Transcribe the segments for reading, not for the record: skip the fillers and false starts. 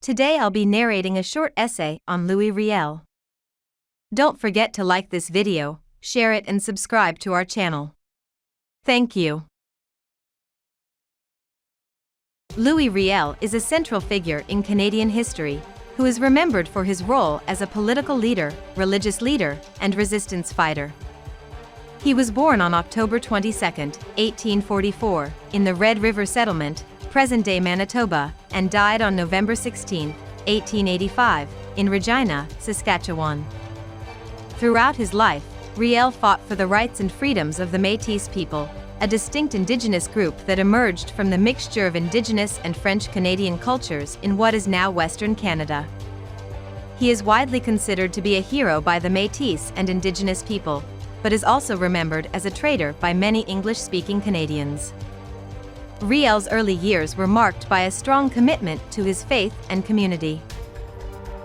Today I'll be narrating a short essay on Louis Riel. Don't forget to like this video, share it and subscribe to our channel. Thank you. Louis Riel is a central figure in Canadian history, who is remembered for his role as a political leader, religious leader, and resistance fighter. He was born on October 22, 1844, in the Red River Settlement, present-day Manitoba, and died on November 16, 1885, in Regina, Saskatchewan. Throughout his life, Riel fought for the rights and freedoms of the Métis people, a distinct Indigenous group that emerged from the mixture of Indigenous and French-Canadian cultures in what is now Western Canada. He is widely considered to be a hero by the Métis and Indigenous people, but is also remembered as a traitor by many English-speaking Canadians. Riel's early years were marked by a strong commitment to his faith and community.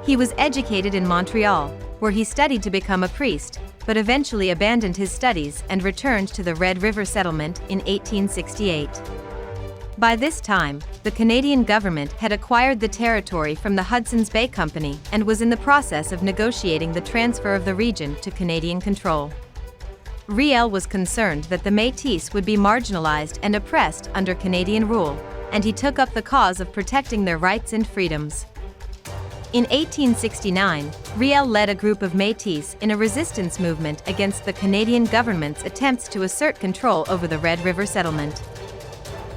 He was educated in Montreal, where he studied to become a priest, but eventually abandoned his studies and returned to the Red River Settlement in 1868. By this time, the Canadian government had acquired the territory from the Hudson's Bay Company and was in the process of negotiating the transfer of the region to Canadian control. Riel was concerned that the Métis would be marginalized and oppressed under Canadian rule, and he took up the cause of protecting their rights and freedoms. In 1869, Riel led a group of Métis in a resistance movement against the Canadian government's attempts to assert control over the Red River Settlement.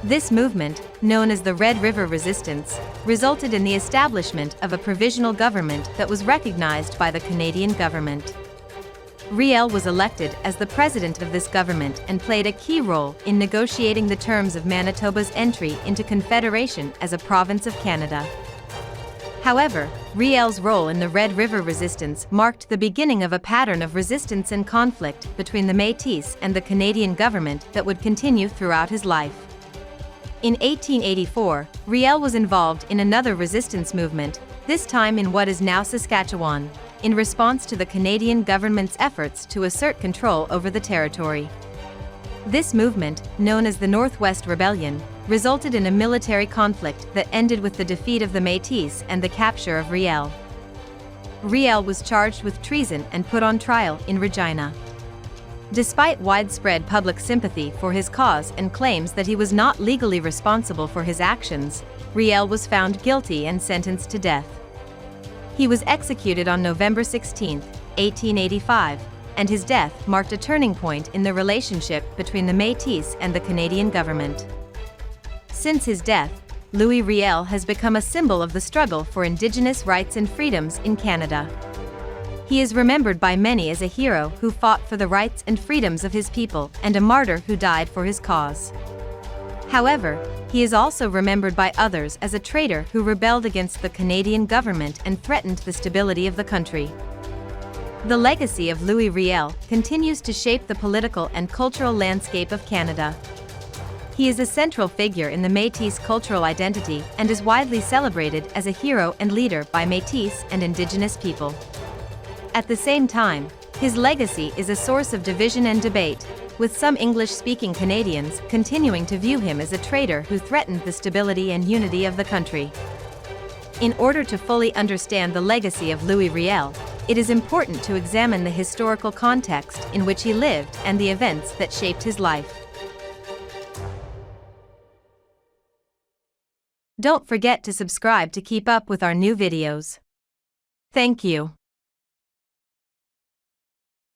This movement, known as the Red River Resistance, resulted in the establishment of a provisional government that was recognized by the Canadian government. Riel was elected as the president of this government and played a key role in negotiating the terms of Manitoba's entry into Confederation as a province of Canada. However, Riel's role in the Red River Resistance marked the beginning of a pattern of resistance and conflict between the Métis and the Canadian government that would continue throughout his life. In 1884, Riel was involved in another resistance movement, this time in what is now Saskatchewan, in response to the Canadian government's efforts to assert control over the territory. This movement, known as the Northwest Rebellion, resulted in a military conflict that ended with the defeat of the Métis and the capture of Riel. Riel was charged with treason and put on trial in Regina. Despite widespread public sympathy for his cause and claims that he was not legally responsible for his actions, Riel was found guilty and sentenced to death. He was executed on November 16, 1885, and his death marked a turning point in the relationship between the Métis and the Canadian government. Since his death, Louis Riel has become a symbol of the struggle for Indigenous rights and freedoms in Canada. He is remembered by many as a hero who fought for the rights and freedoms of his people and a martyr who died for his cause. However, he is also remembered by others as a traitor who rebelled against the Canadian government and threatened the stability of the country. The legacy of Louis Riel continues to shape the political and cultural landscape of Canada. He is a central figure in the Métis cultural identity and is widely celebrated as a hero and leader by Métis and Indigenous people. At the same time, his legacy is a source of division and debate, with some English-speaking Canadians continuing to view him as a traitor who threatened the stability and unity of the country. In order to fully understand the legacy of Louis Riel, it is important to examine the historical context in which he lived and the events that shaped his life. Don't forget to subscribe to keep up with our new videos. Thank you.